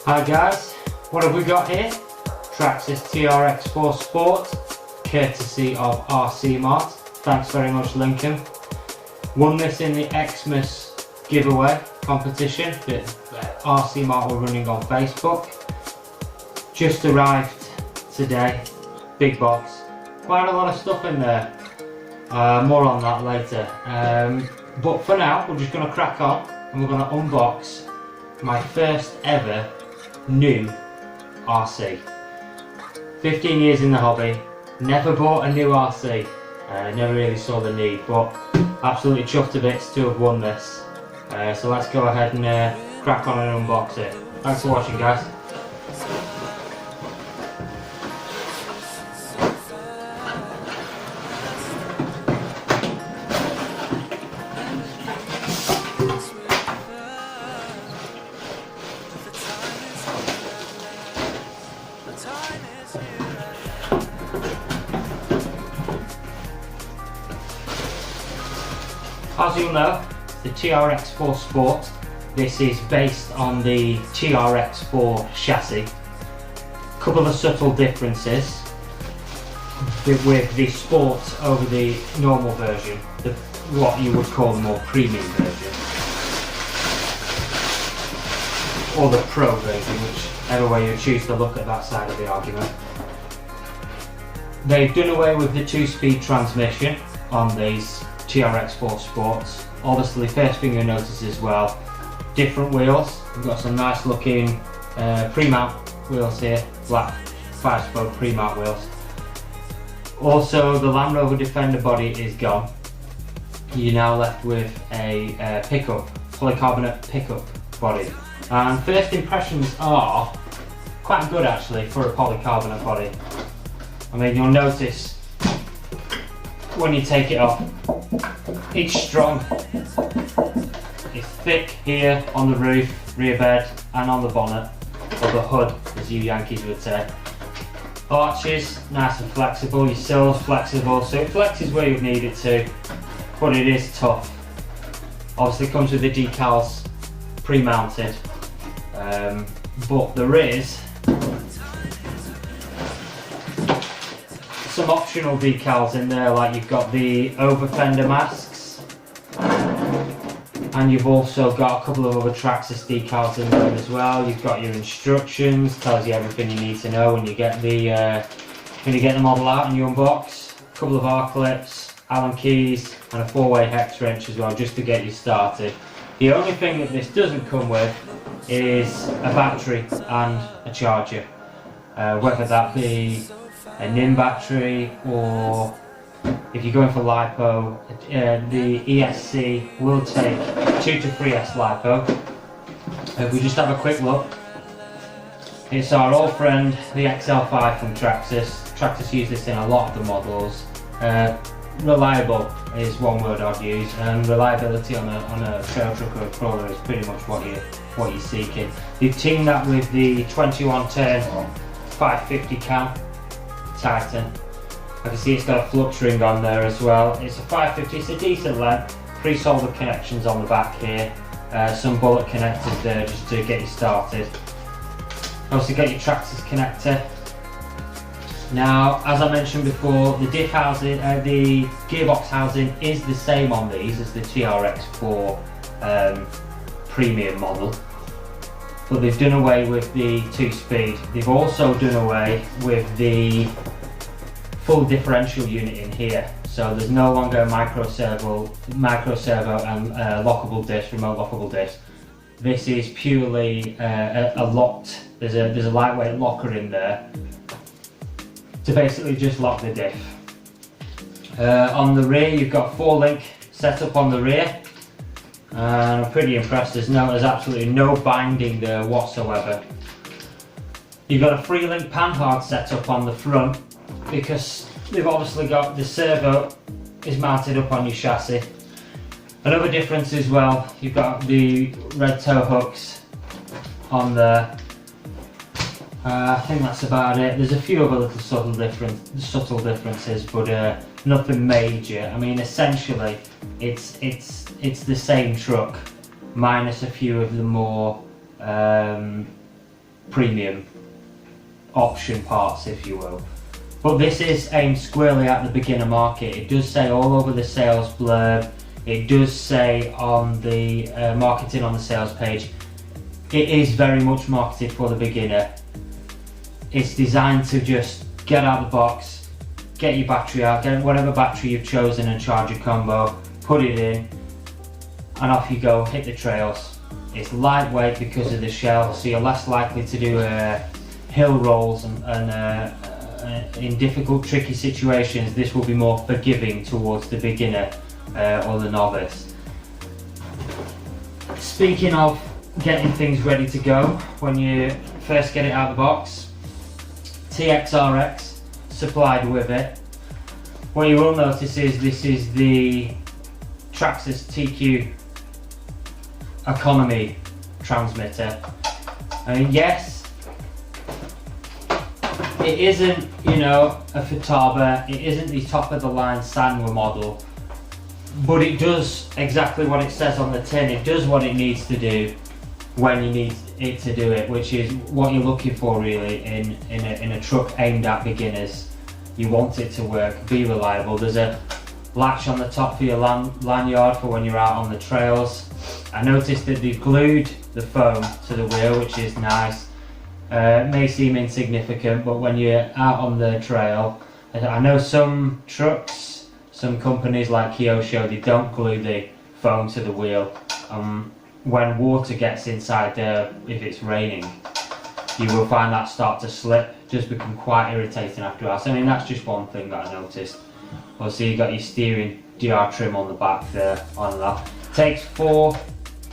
Hi guys, what have we got here? TRAXXAS TRX4 Sport, courtesy of RcMart. Thanks very much, Lincoln. Won this in the Xmas Giveaway competition that RcMart were running on Facebook. Just arrived today, big box. Quite a lot of stuff in there. More on that later. But for now, we're just going to crack on and we're going to unbox my first ever new RC. 15 years in the hobby, never bought a new RC, never really saw the need, but absolutely chuffed to bits to have won this. So let's go ahead and crack on and unbox it. Thanks for watching, guys. As you'll know, the TRX-4 Sport. This is based on the TRX-4 chassis. A couple of subtle differences with the Sport over the normal version, what you would call the more premium version, or the Pro version, whichever way you choose to look at that side of the argument. They've done away with the 2-speed transmission on these TRX4 Sports. Obviously, first thing you'll notice as well, different wheels. We've got some nice looking pre-mount wheels here, black 5-spoke pre-mount wheels. Also, the Land Rover Defender body is gone. You're now left with a pickup, polycarbonate pickup body. And first impressions are quite good actually for a polycarbonate body. I mean, you'll notice when you take it off, it's strong. It's thick here on the roof, rear bed, and on the bonnet, or the hood, as you Yankees would say. Arches, nice and flexible. Your sills flexible, so it flexes where you need it to, but it is tough. Obviously, it comes with the decals pre-mounted, but there is some optional decals in there, like you've got the over fender masks, and you've also got a couple of other TRAXXAS decals in there as well. You've got your instructions, tells you everything you need to know when you get the model out and you unbox. A couple of R-clips, Allen keys, and a 4-way hex wrench as well, just to get you started. The only thing that this doesn't come with is a battery and a charger, whether that be a NIM battery, or if you're going for LiPo, the ESC will take 2 to 3S LiPo. If we just have a quick look, it's our old friend, the XL5 from TRAXXAS. TRAXXAS use this in a lot of the models. Reliable is one word I'd use, and reliability on a trail truck or a crawler is pretty much what you're seeking. You've teamed that with the 2110 550 cam Titan. I can see it's got a flux ring on there as well. It's a 550, it's a decent length. Pre-soldered connections on the back here. Some bullet connectors there just to get you started. Also got your TRAXXAS connector. Now, as I mentioned before, the diff housing, the gearbox housing is the same on these as the TRX4 premium model, but they've done away with the 2-speed. They've also done away with the full differential unit in here, so there's no longer a micro servo and lockable disc, remote lockable disc. This is purely a locked. There's a lightweight locker in there to basically just lock the diff. On the rear, you've got 4-link setup on the rear, and I'm pretty impressed. There's absolutely no binding there whatsoever. You've got a 3-link panhard setup on the front, because they've obviously got the servo is mounted up on your chassis. Another difference as well, you've got the red tow hooks on there. I think that's about it. There's a few other little subtle differences, but nothing major. I mean, essentially, it's the same truck, minus a few of the more premium option parts, if you will. But this is aimed squarely at the beginner market. It does say all over the sales blurb, it does say on the marketing on the sales page, it is very much marketed for the beginner. It's designed to just get out the box, get your battery out, get whatever battery you've chosen and charge your combo, put it in, and off you go, hit the trails. It's lightweight because of the shell, so you're less likely to do hill rolls and in difficult, tricky situations. This will be more forgiving towards the beginner or the novice. Speaking of getting things ready to go when you first get it out of the box, TRX supplied with it. What you will notice is this is the TRAXXAS TQ economy transmitter. I mean, yes, it isn't, you know, a Futaba, it isn't the top of the line Sanwa model, but it does exactly what it says on the tin. It does what it needs to do when you need it to do it, which is what you're looking for really in a truck aimed at beginners. You want it to work, be reliable. There's a latch on the top for your lanyard for when you're out on the trails. I noticed that they've glued the foam to the wheel, which is nice. May seem insignificant, but when you're out on the trail, I know some trucks, some companies like Kyosho, they don't glue the foam to the wheel. When water gets inside there, if it's raining, you will find that start to slip, just become quite irritating after a while. So, I mean, that's just one thing that I noticed. Also, you got your steering DR trim on the back there on that. Takes 4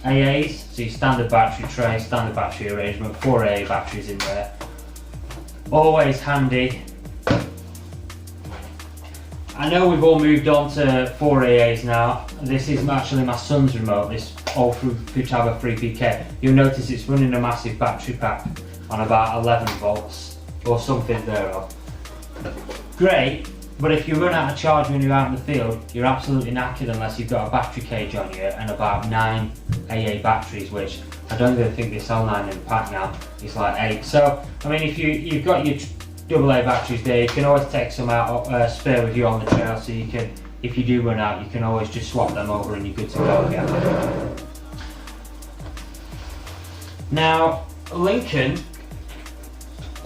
AAs, so your standard battery tray, standard battery arrangement, 4 AA batteries in there. Always handy. I know we've all moved on to 4 AAs now. This is actually my son's remote, this old Futaba 3PK. You'll notice it's running a massive battery pack on about 11 volts or something thereof. Great, but if you run out of charge when you're out in the field, you're absolutely knackered unless you've got a battery cage on you and about 9 AA batteries, which I don't even think they sell 9 in a pack now. It's like 8. So, I mean, if you've got your AA batteries there, you can always take some out spare with you on the trail, so you can, if you do run out, you can always just swap them over and you're good to go again. Now, Lincoln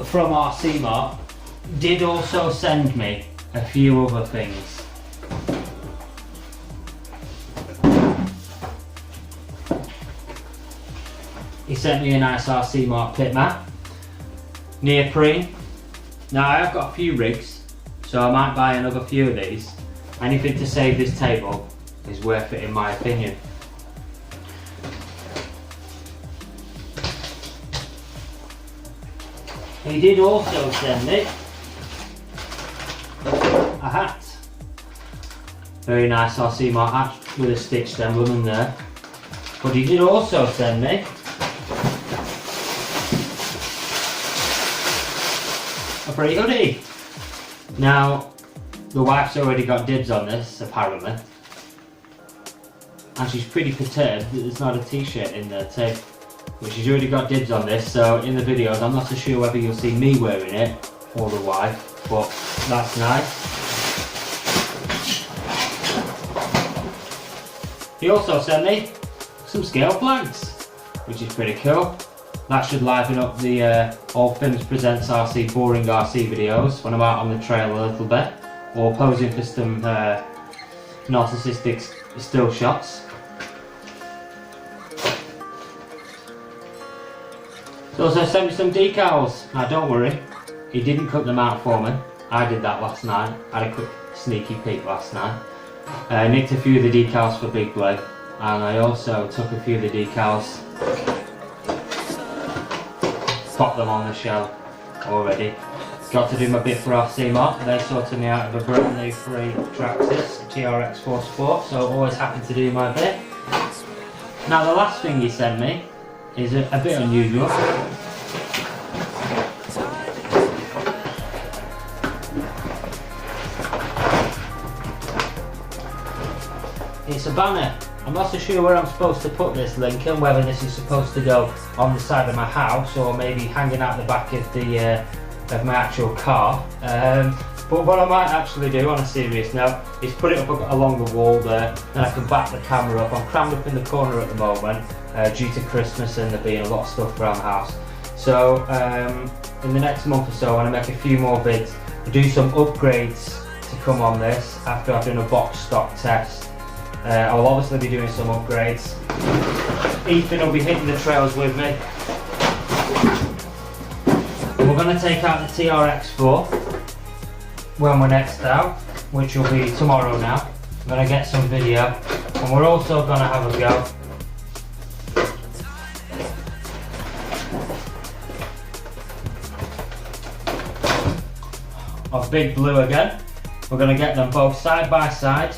from RcMart did also send me a few other things. He sent me a nice RcMart pit mat, neoprene. Now I have got a few rigs, so I might buy another few of these. Anything to save this table is worth it in my opinion. He did also send me a hat. Very nice RcMart hat with a stitched emblem in there. But he did also send me a free hoodie. Now, the wife's already got dibs on this, apparently. And she's pretty perturbed that there's not a t-shirt in there too. But she's already got dibs on this, so in the videos I'm not so sure whether you'll see me wearing it or the wife, but that's nice. He also sent me some scale flags, which is pretty cool. That should liven up the All Films Presents RC Boring RC videos when I'm out on the trail a little bit, or posing for some narcissistic still shots. He also sent me some decals. Now don't worry, he didn't cut them out for me. I did that last night. I had a quick sneaky peek last night. Nicked a few of the decals for Big Blade, and I also took a few of the decals, popped them on the shell already. Got to do my bit for RcMart. They sorted me out of a brand new free TRAXXAS TRX4 Sport, so always happy to do my bit. Now the last thing he sent me is a bit unusual. It's a banner I'm not so sure where I'm supposed to put this, Lincoln, whether this is supposed to go on the side of my house or maybe hanging out the back of the of my actual car. But what I might actually do on a serious note is put it up along the wall there, and I can back the camera up. I'm crammed up in the corner at the moment due to Christmas and there being a lot of stuff around the house. So in the next month or so I want to make a few more vids, do some upgrades to come on this after I've done a box stock test. I'll obviously be doing some upgrades. Ethan will be hitting the trails with me. And we're going to take out the TRX4 when we're next out, which will be tomorrow now. I'm going to get some video, and we're also going to have a go of Big Blue again. We're going to get them both side by side,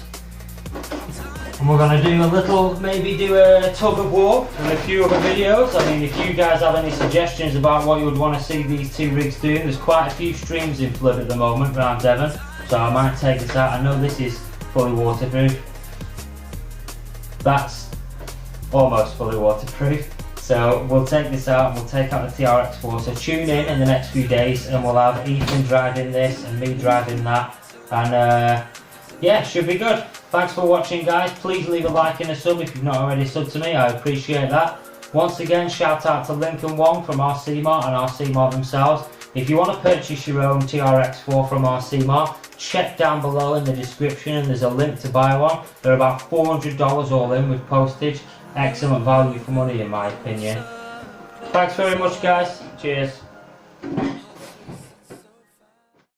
and we're going to do a little, maybe do a tug of war and a few other videos. I mean, if you guys have any suggestions about what you would want to see these two rigs doing, there's quite a few streams in flood at the moment around Devon, so I might take this out. I know this is fully waterproof. That's almost fully waterproof. So we'll take this out and we'll take out the TRX4. So tune in the next few days and we'll have Ethan driving this and me driving that. And yeah, should be good. Thanks for watching, guys. Please leave a like and a sub if you've not already subbed to me. I appreciate that. Once again, shout out to Lincoln Wong from RcMart and RcMart themselves. If you want to purchase your own TRX4 from RcMart, check down below in the description and there's a link to buy one. They're about $400 all in with postage. Excellent value for money in my opinion. Thanks very much, guys. Cheers.